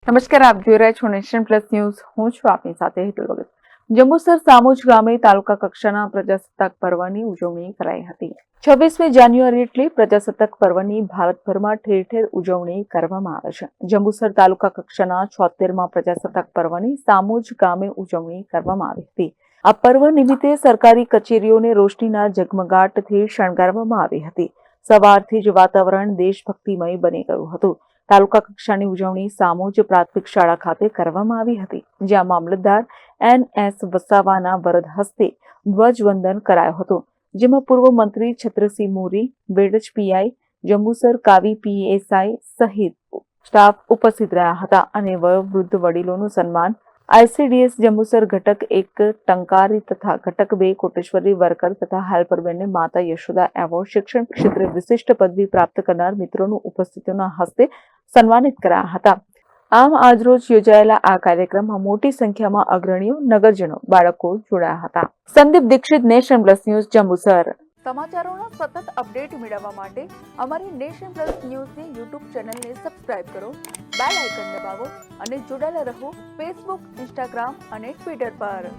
નમસ્કાર, આપ જોઈ રહ્યા છો નેશન પ્લસ ન્યૂઝ. હું છું આપની સાથે હેતલ ભગત. જંબુસર સામોજ ગામે તાલુકા કક્ષાના પ્રજાસત્તાક પર્વની ઉજવણી કરાઈ હતી. 26મી જાન્યુઆરી એટલે પ્રજાસત્તાક પર્વની ભારતભરમાં ઠેર ઠેર ઉજવણી કરવામાં આવે છે. જંબુસર તાલુકા કક્ષાના 76મા પ્રજાસત્તાક પર્વની સામોજ ગામે ઉજવણી કરવામાં આવી હતી. આ પર્વ નિમિત્તે સરકારી કચેરીઓને રોશનીના ઝગમગાટથી શણગારવામાં આવી હતી. સવારથી જ વાતાવરણ દેશભક્તિમય બની ગયું હતું. તાલુકા કક્ષાની ઉજવણી સામોજ પ્રાથમિક શાળા ખાતે કરવામાં આવી હતી, જ્યાં મામલતદાર NS વસાવાના વરદ હસ્તે ધ્વજવંદન કરાયો હતો, જેમાં પૂર્વ મંત્રી છત્રસિંહ મોરી, બેડજ PI, જંબુસર કાવી PSI સહિત સ્ટાફ ઉપસ્થિત રહ્યા હતા અને વયોવૃદ્ધ વડીલોનું સન્માન ICDS જંબુસર ઘટક 1 ટંકારી તથા ઘટક 2 કોટેશ્વરી વર્કર તથા હેલ્પરબેનને માતા યશોદા એવોર્ડ શિક્ષણ ક્ષેત્રે વિશિષ્ટ પદવી પ્રાપ્ત કરનાર મિત્રોનું ઉપસ્થિતિઓના હસ્તે સન્માનિત કરાયા હતા. આમ આજરોજ યોજાયેલા આ કાર્યક્રમમાં મોટી સંખ્યામાં અગ્રણીઓ, નગરજનો, બાળકો જોડાયા હતા. Sandeep Dixit, nation plus news, Jambusar. સમાચારોના સતત અપડેટ મેળવવા માટે અમારી નેશન પ્લસ ન્યૂઝની YouTube ચેનલને સબસ્ક્રાઇબ કરો, બેલ આઇકન દબાવો અને જોડાયેલા રહો Facebook, Instagram અને Twitter પર.